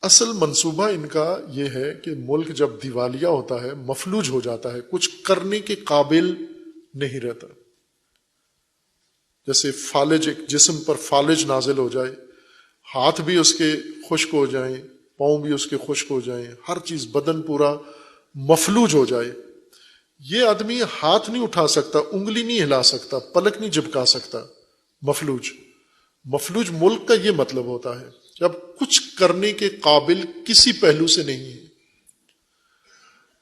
اصل منصوبہ ان کا یہ ہے کہ ملک جب دیوالیہ ہوتا ہے، مفلوج ہو جاتا ہے، کچھ کرنے کے قابل نہیں رہتا، جیسے فالج، ایک جسم پر فالج نازل ہو جائے، ہاتھ بھی اس کے خشک ہو جائیں، پاؤں بھی اس کے خشک ہو جائیں، ہر چیز بدن پورا مفلوج ہو جائے، یہ آدمی ہاتھ نہیں اٹھا سکتا، انگلی نہیں ہلا سکتا، پلک نہیں جھپکا سکتا، مفلوج۔ مفلوج ملک کا یہ مطلب ہوتا ہے کہ اب کچھ کرنے کے قابل کسی پہلو سے نہیں ہے،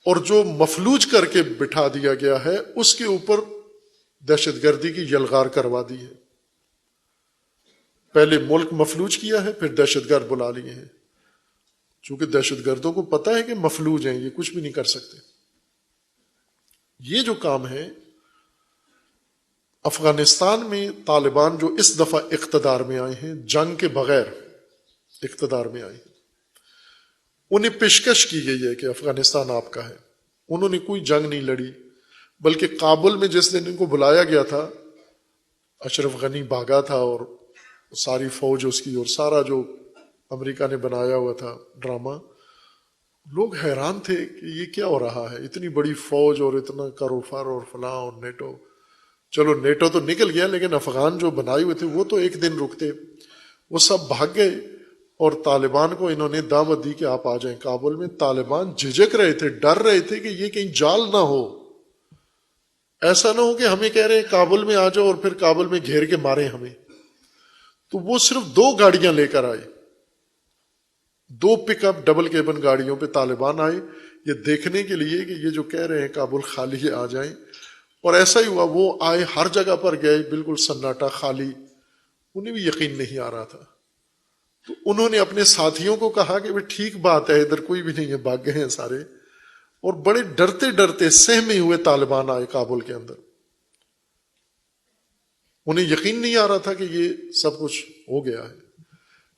اور جو مفلوج کر کے بٹھا دیا گیا ہے اس کے اوپر دہشت گردی کی یلغار کروا دی ہے۔ پہلے ملک مفلوج کیا ہے، پھر دہشت گرد بلا لیے ہیں، چونکہ دہشت گردوں کو پتہ ہے کہ مفلوج ہیں، یہ کچھ بھی نہیں کر سکتے۔ یہ جو کام ہے افغانستان میں، طالبان جو اس دفعہ اقتدار میں آئے ہیں، جنگ کے بغیر اقتدار میں آئے ہیں، انہیں پیشکش کی گئی ہے کہ افغانستان آپ کا ہے، انہوں نے کوئی جنگ نہیں لڑی، بلکہ کابل میں جس دن ان کو بلایا گیا تھا، اشرف غنی بھاگا تھا اور ساری فوج اس کی، اور سارا جو امریکہ نے بنایا ہوا تھا ڈرامہ، لوگ حیران تھے کہ یہ کیا ہو رہا ہے، اتنی بڑی فوج اور اتنا کاروبار اور فلاں اور نیٹو۔ چلو نیٹو تو نکل گیا، لیکن افغان جو بنائے ہوئے تھے وہ تو ایک دن رکتے، وہ سب بھاگ گئے، اور طالبان کو انہوں نے دعوت دی کہ آپ آ جائیں کابل میں۔ طالبان جھجک رہے تھے، ڈر رہے تھے کہ یہ کہیں جال نہ ہو، ایسا نہ ہو کہ ہمیں کہہ رہے ہیں کابل میں آ جاؤ اور پھر کابل میں گھیر کے مارے ہمیں۔ تو وہ صرف 2 گاڑیاں لے کر آئے، 2 پک اپ ڈبل کیبن گاڑیوں پہ طالبان آئے، یہ دیکھنے کے لیے کہ یہ جو کہہ رہے ہیں کابل خالی ہے، آ جائیں۔ اور ایسا ہی ہوا، وہ آئے، ہر جگہ پر گئے، بالکل سناٹا، خالی، انہیں بھی یقین نہیں آ رہا تھا۔ تو انہوں نے اپنے ساتھیوں کو کہا کہ ٹھیک بات ہے، ادھر کوئی بھی نہیں ہے، بھاگ گئے ہیں سارے، اور بڑے ڈرتے ڈرتے سہمے ہوئے طالبان آئے کابل کے اندر۔ انہیں یقین نہیں آ رہا تھا کہ یہ سب کچھ ہو گیا ہے،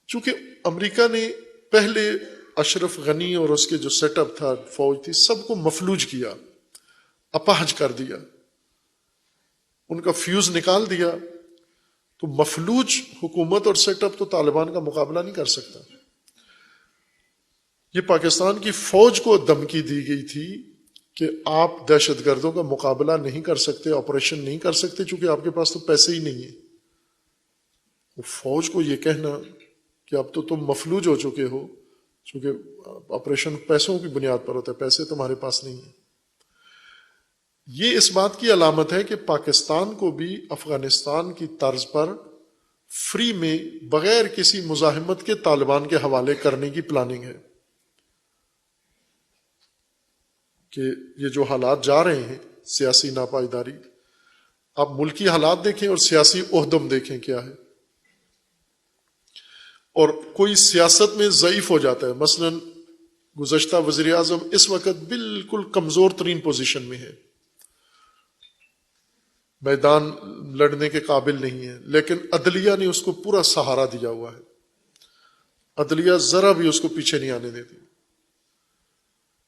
چونکہ امریکہ نے پہلے اشرف غنی اور اس کے جو سیٹ اپ تھا، فوج تھی، سب کو مفلوج کیا، اپاہج کر دیا، ان کا فیوز نکال دیا۔ تو مفلوج حکومت اور سیٹ اپ تو طالبان کا مقابلہ نہیں کر سکتا۔ یہ پاکستان کی فوج کو دھمکی دی گئی تھی کہ آپ دہشت گردوں کا مقابلہ نہیں کر سکتے، آپریشن نہیں کر سکتے، چونکہ آپ کے پاس تو پیسے ہی نہیں ہیں۔ فوج کو یہ کہنا کہ اب تو تم مفلوج ہو چکے ہو، چونکہ آپریشن پیسوں کی بنیاد پر ہوتا ہے، پیسے تمہارے پاس نہیں ہیں۔ یہ اس بات کی علامت ہے کہ پاکستان کو بھی افغانستان کی طرز پر فری میں، بغیر کسی مزاحمت کے، طالبان کے حوالے کرنے کی پلاننگ ہے، کہ یہ جو حالات جا رہے ہیں، سیاسی ناپائیداری، آپ ملکی حالات دیکھیں اور سیاسی عہدم دیکھیں کیا ہے، اور کوئی سیاست میں ضعیف ہو جاتا ہے۔ مثلا گزشتہ وزیر اعظم اس وقت بالکل کمزور ترین پوزیشن میں ہے، میدان لڑنے کے قابل نہیں ہے، لیکن عدلیہ نے اس کو پورا سہارا دیا ہوا ہے، عدلیہ ذرا بھی اس کو پیچھے نہیں آنے دیتی،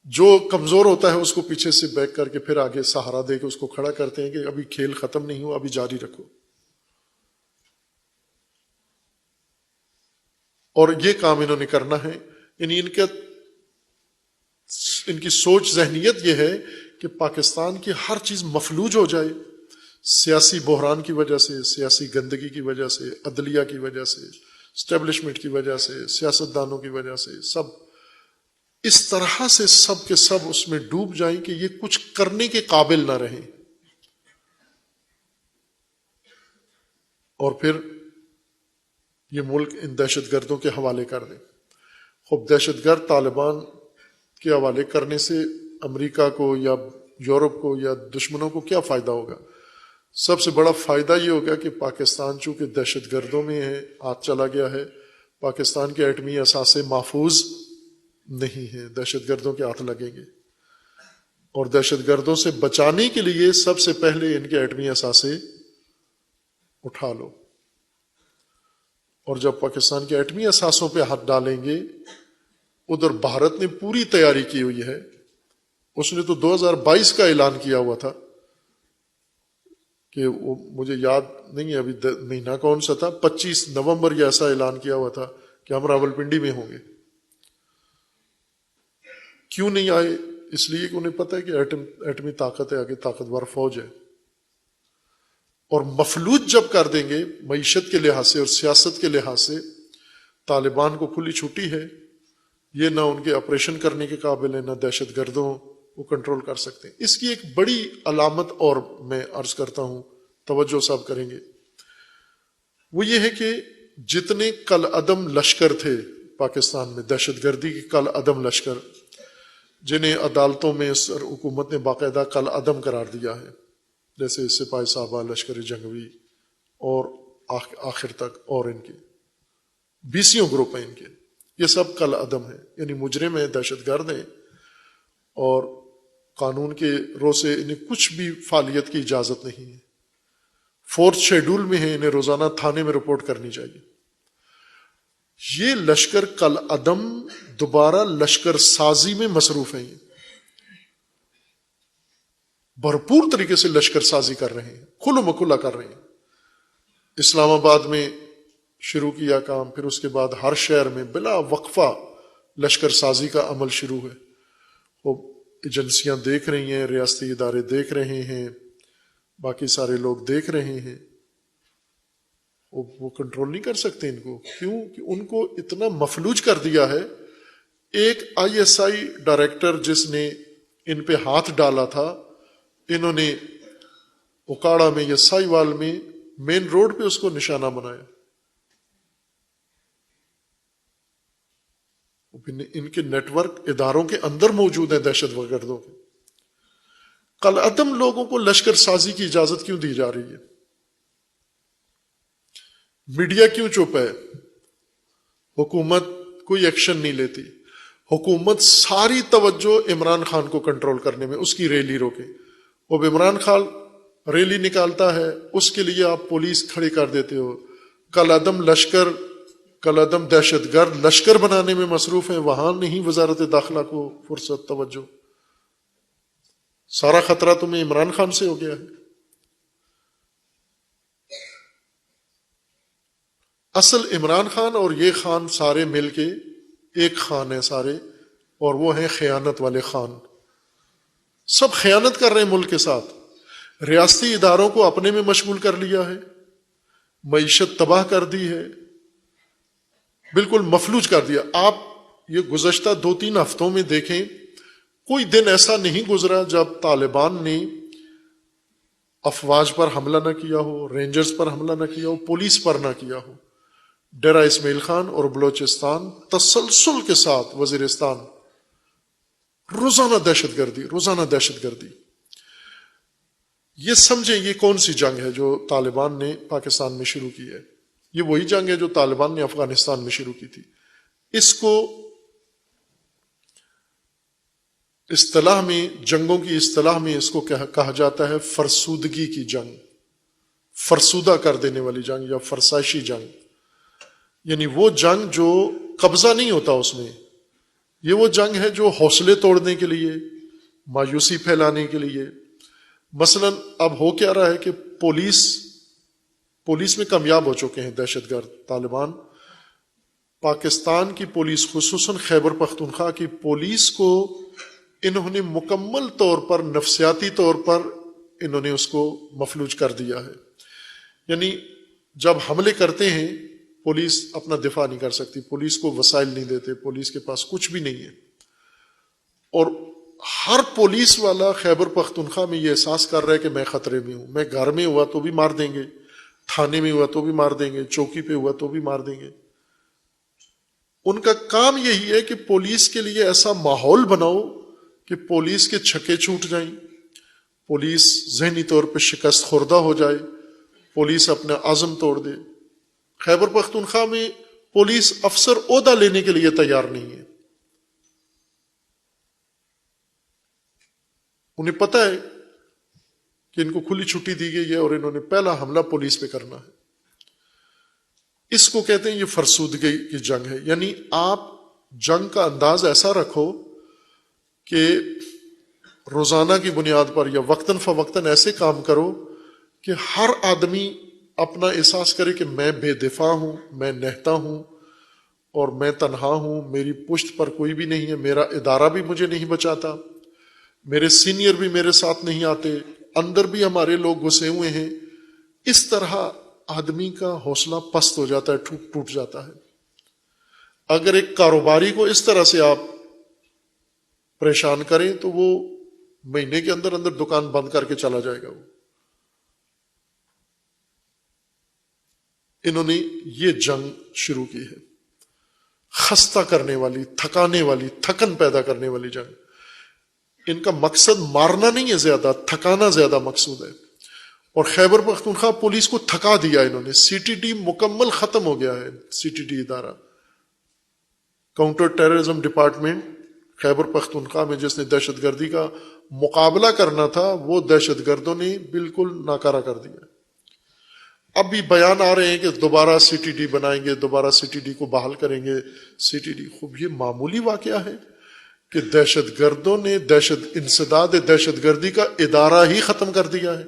جو کمزور ہوتا ہے اس کو پیچھے سے بیک کر کے پھر آگے سہارا دے کے اس کو کھڑا کرتے ہیں کہ ابھی کھیل ختم نہیں ہوا، ابھی جاری رکھو۔ اور یہ کام انہوں نے کرنا ہے، یعنی ان کی سوچ، ذہنیت یہ ہے کہ پاکستان کی ہر چیز مفلوج ہو جائے، سیاسی بحران کی وجہ سے، سیاسی گندگی کی وجہ سے، عدلیہ کی وجہ سے، اسٹیبلشمنٹ کی وجہ سے، سیاستدانوں کی وجہ سے، سب اس طرح سے سب کے سب اس میں ڈوب جائیں کہ یہ کچھ کرنے کے قابل نہ رہیں، اور پھر یہ ملک ان دہشت گردوں کے حوالے کر دیں۔ خب دہشت گرد طالبان کے حوالے کرنے سے امریکہ کو یا یورپ کو یا دشمنوں کو کیا فائدہ ہوگا؟ سب سے بڑا فائدہ یہ ہوگا کہ پاکستان چونکہ دہشت گردوں میں ہے، ہاتھ چلا گیا ہے، پاکستان کے ایٹمی اثاثے محفوظ نہیں ہیں، دہشت گردوں کے ہاتھ لگیں گے، اور دہشت گردوں سے بچانے کے لیے سب سے پہلے ان کے ایٹمی اثاثے اٹھا لو۔ اور جب پاکستان کے ایٹمی اثاثوں پہ ہاتھ ڈالیں گے، ادھر بھارت نے پوری تیاری کی ہوئی ہے، اس نے تو 2022 کا اعلان کیا ہوا تھا کہ وہ مجھے یاد نہیں ہے ابھی مہینہ کون سا تھا، 25 نومبر یا ایسا اعلان کیا ہوا تھا کہ ہم راولپنڈی میں ہوں گے۔ کیوں نہیں آئے؟ اس لیے کہ انہیں پتہ ہے کہ ایٹمی طاقت ہے، آگے طاقتور فوج ہے، اور مفلوج جب کر دیں گے معیشت کے لحاظ سے اور سیاست کے لحاظ سے، طالبان کو کھلی چھٹی ہے، یہ نہ ان کے آپریشن کرنے کے قابل ہیں، نہ دہشت گردوں کو کنٹرول کر سکتے ہیں۔ اس کی ایک بڑی علامت اور میں عرض کرتا ہوں، توجہ صاحب کریں گے، وہ یہ ہے کہ جتنے کل عدم لشکر تھے پاکستان میں، دہشت گردی کے کل عدم لشکر، جنہیں عدالتوں میں حکومت نے باقاعدہ کل عدم قرار دیا ہے، جیسے سپاہی صاحبہ، لشکر جنگوی اور آخر تک، اور ان کے 20 گروپ ہیں، ان کے یہ سب کل عدم ہیں، یعنی مجرم ہیں، دہشت گرد ہیں، اور قانون کے رو سے انہیں کچھ بھی فعالیت کی اجازت نہیں ہے۔ 4 شیڈول میں ہے، انہیں روزانہ تھانے میں رپورٹ کرنی چاہیے۔ یہ لشکر کل عدم دوبارہ لشکر سازی میں مصروف ہیں، بھرپور طریقے سے لشکر سازی کر رہے ہیں، کھلو مکھلا کر رہے ہیں۔ اسلام آباد میں شروع کیا کام، پھر اس کے بعد ہر شہر میں بلا وقفہ لشکر سازی کا عمل شروع ہے۔ وہ ایجنسیاں دیکھ رہی ہیں، ریاستی ادارے دیکھ رہے ہیں، باقی سارے لوگ دیکھ رہے ہیں، وہ کنٹرول نہیں کر سکتے ان کو، کیوں کہ ان کو اتنا مفلوج کر دیا ہے۔ ایک ISI ڈائریکٹر جس نے ان پہ ہاتھ ڈالا تھا، انہوں نے اکاڑا میں یا سائیوال میں مین روڈ پہ اس کو نشانہ بنایا۔ ان کے نیٹ ورک اداروں کے اندر موجود ہیں دہشت گردوں کے۔ کل عدم لوگوں کو لشکر سازی کی اجازت کیوں دی جا رہی ہے؟ میڈیا کیوں چپ ہے؟ حکومت کوئی ایکشن نہیں لیتی۔ حکومت ساری توجہ عمران خان کو کنٹرول کرنے میں، اس کی ریلی روکے۔ اب عمران خان ریلی نکالتا ہے، اس کے لیے آپ پولیس کھڑی کر دیتے ہو۔ کل عدم لشکر، کل عدم دہشت گرد لشکر بنانے میں مصروف ہیں، وہاں نہیں وزارت داخلہ کو فرصت، توجہ۔ سارا خطرہ تمہیں عمران خان سے ہو گیا ہے۔ اصل عمران خان اور یہ خان سارے مل کے ایک خان ہے سارے، اور وہ ہیں خیانت والے خان۔ سب خیانت کر رہے ہیں ملک کے ساتھ۔ ریاستی اداروں کو اپنے میں مشغول کر لیا ہے، معیشت تباہ کر دی ہے، بالکل مفلوج کر دیا۔ آپ یہ گزشتہ 2-3 ہفتوں میں دیکھیں، کوئی دن ایسا نہیں گزرا جب طالبان نے افواج پر حملہ نہ کیا ہو، رینجرز پر حملہ نہ کیا ہو، پولیس پر نہ کیا ہو۔ ڈیرہ اسماعیل خان اور بلوچستان تسلسل کے ساتھ، وزیرستان، روزانہ دہشت گردی، روزانہ دہشت گردی۔ یہ سمجھیں یہ کون سی جنگ ہے جو طالبان نے پاکستان میں شروع کی ہے؟ یہ وہی جنگ ہے جو طالبان نے افغانستان میں شروع کی تھی۔ اس کو اصطلاح میں، جنگوں کی اصطلاح میں اس کو کہا جاتا ہے فرسودگی کی جنگ، فرسودہ کر دینے والی جنگ یا فرسائشی جنگ۔ یعنی وہ جنگ جو قبضہ نہیں ہوتا اس میں، یہ وہ جنگ ہے جو حوصلے توڑنے کے لیے، مایوسی پھیلانے کے لیے۔ مثلا اب ہو کیا رہا ہے کہ پولیس میں کامیاب ہو چکے ہیں دہشت گرد طالبان۔ پاکستان کی پولیس، خصوصاً خیبر پختونخوا کی پولیس کو انہوں نے مکمل طور پر، نفسیاتی طور پر انہوں نے اس کو مفلوج کر دیا ہے۔ یعنی جب حملے کرتے ہیں، پولیس اپنا دفاع نہیں کر سکتی، پولیس کو وسائل نہیں دیتے، پولیس کے پاس کچھ بھی نہیں ہے۔ اور ہر پولیس والا خیبر پختونخوا میں یہ احساس کر رہا ہے کہ میں خطرے میں ہوں، میں گھر میں ہوا تو بھی مار دیں گے، تھانے میں ہوا تو بھی مار دیں گے، چوکی پہ ہوا تو بھی مار دیں گے۔ ان کا کام یہی ہے کہ پولیس کے لیے ایسا ماحول بناؤ کہ پولیس کے چھکے چھوٹ جائیں، پولیس ذہنی طور پہ شکست خوردہ ہو جائے، پولیس اپنا عزم توڑ دے۔ خیبر پختونخوا میں پولیس افسر عہدہ لینے کے لیے تیار نہیں ہے۔ انہیں پتہ ہے کہ ان کو کھلی چھٹی دی گئی ہے اور انہوں نے پہلا حملہ پولیس پہ کرنا ہے۔ اس کو کہتے ہیں یہ فرسودگی کی جنگ ہے۔ یعنی آپ جنگ کا انداز ایسا رکھو کہ روزانہ کی بنیاد پر یا وقتاً فوقتاً ایسے کام کرو کہ ہر آدمی اپنا احساس کرے کہ میں بے دفاع ہوں، میں نہتا ہوں، اور میں تنہا ہوں، میری پشت پر کوئی بھی نہیں ہے، میرا ادارہ بھی مجھے نہیں بچاتا، میرے سینئر بھی میرے ساتھ نہیں آتے، اندر بھی ہمارے لوگ گھسے ہوئے ہیں، اس طرح آدمی کا حوصلہ پست ہو جاتا ہے، ٹوٹ جاتا ہے۔ اگر ایک کاروباری کو اس طرح سے آپ پریشان کریں تو وہ مہینے کے اندر اندر دکان بند کر کے چلا جائے گا۔ وہ انہوں نے یہ جنگ شروع کی ہے، خستہ کرنے والی، تھکانے والی، تھکن پیدا کرنے والی جنگ۔ ان کا مقصد مارنا نہیں ہے، زیادہ تھکانا زیادہ مقصود ہے۔ اور خیبر پختونخوا پولیس کو تھکا دیا انہوں نے، سی ٹی ڈی مکمل ختم ہو گیا ہے۔ سی ٹی ڈی ادارہ، counter terrorism department Khyber Pakhtunkhwa میں جس نے دہشت گردی کا مقابلہ کرنا تھا، وہ دہشت گردوں نے بالکل ناکارہ کر دیا۔ اب بھی بیان آ رہے ہیں کہ دوبارہ سی ٹی ڈی بنائیں گے، دوبارہ سی ٹی ڈی کو بحال کریں گے۔ سی ٹی ڈی خوب یہ معمولی واقعہ ہے کہ دہشت گردوں نے انسداد دہشت گردی کا ادارہ ہی ختم کر دیا ہے،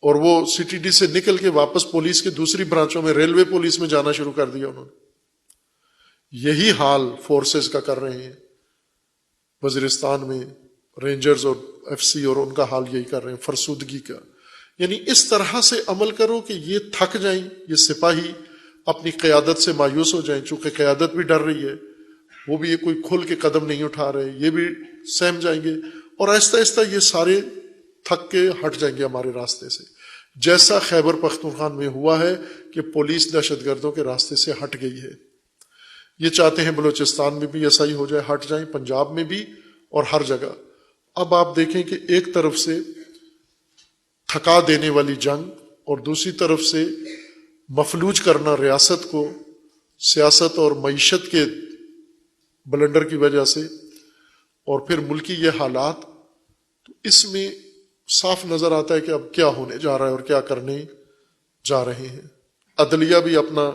اور وہ سی ٹی ڈی سے نکل کے واپس پولیس کے دوسری برانچوں میں، ریلوے پولیس میں جانا شروع کر دیا انہوں نے۔ یہی حال فورسز کا کر رہے ہیں وزیرستان میں، رینجرز اور ایف سی، اور ان کا حال یہی کر رہے ہیں، فرسودگی کا۔ یعنی اس طرح سے عمل کرو کہ یہ تھک جائیں، یہ سپاہی اپنی قیادت سے مایوس ہو جائیں، چونکہ قیادت بھی ڈر رہی ہے، وہ بھی یہ کوئی کھل کے قدم نہیں اٹھا رہے، یہ بھی سہم جائیں گے، اور آہستہ آہستہ یہ سارے تھک کے ہٹ جائیں گے ہمارے راستے سے، جیسا خیبر پختونخوا میں ہوا ہے کہ پولیس دہشت گردوں کے راستے سے ہٹ گئی ہے۔ یہ چاہتے ہیں بلوچستان میں بھی ایسا ہی ہو جائے، ہٹ جائیں، پنجاب میں بھی، اور ہر جگہ۔ اب آپ دیکھیں کہ ایک طرف سے تھکا دینے والی جنگ، اور دوسری طرف سے مفلوج کرنا ریاست کو، سیاست اور معیشت کے بلنڈر کی وجہ سے، اور پھر ملکی یہ حالات، تو اس میں صاف نظر آتا ہے کہ اب کیا ہونے جا رہا ہے اور کیا کرنے جا رہے ہیں۔ عدلیہ بھی اپنا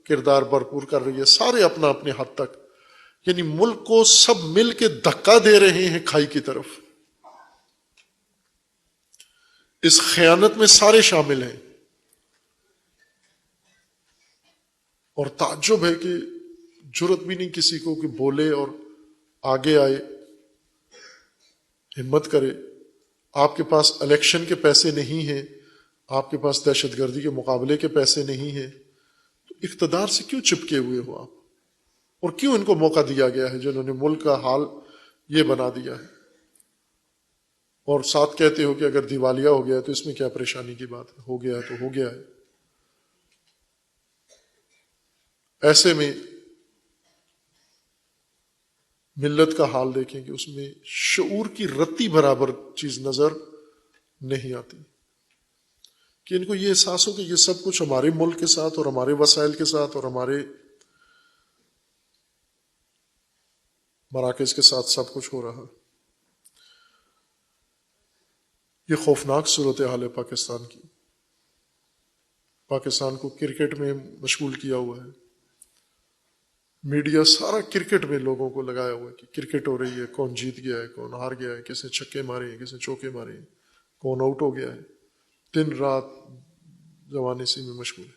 کردار بھرپور کر رہی ہے، سارے اپنا اپنے حد تک، یعنی ملک کو سب مل کے دھکا دے رہے ہیں کھائی کی طرف۔ اس خیانت میں سارے شامل ہیں، اور تعجب ہے کہ جرت بھی نہیں کسی کو کہ بولے اور آگے آئے، ہمت کرے۔ آپ کے پاس الیکشن کے پیسے نہیں ہیں، آپ کے پاس دہشت گردی کے مقابلے کے پیسے نہیں ہیں، تو اقتدار سے کیوں چپکے ہوئے ہو آپ؟ اور کیوں ان کو موقع دیا گیا ہے جنہوں نے ملک کا حال یہ بنا دیا ہے؟ اور ساتھ کہتے ہو کہ اگر دیوالیہ ہو گیا تو اس میں کیا پریشانی کی بات ہے، ہو گیا تو ہو گیا ہے۔ ایسے میں ملت کا حال دیکھیں کہ اس میں شعور کی رتی برابر چیز نظر نہیں آتی، کہ ان کو یہ احساس ہو کہ یہ سب کچھ ہمارے ملک کے ساتھ اور ہمارے وسائل کے ساتھ اور ہمارے مراکز کے ساتھ سب کچھ ہو رہا۔ یہ خوفناک صورتحال ہے پاکستان کی۔ پاکستان کو کرکٹ میں مشغول کیا ہوا ہے، میڈیا سارا کرکٹ میں لوگوں کو لگایا ہوا ہے کہ کرکٹ ہو رہی ہے، کون جیت گیا ہے، کون ہار گیا ہے، کس نے چھکے مارے ہیں، کس نے چوکے مارے ہیں، کون آؤٹ ہو گیا ہے، دن رات جوان اسی میں مشغول ہے۔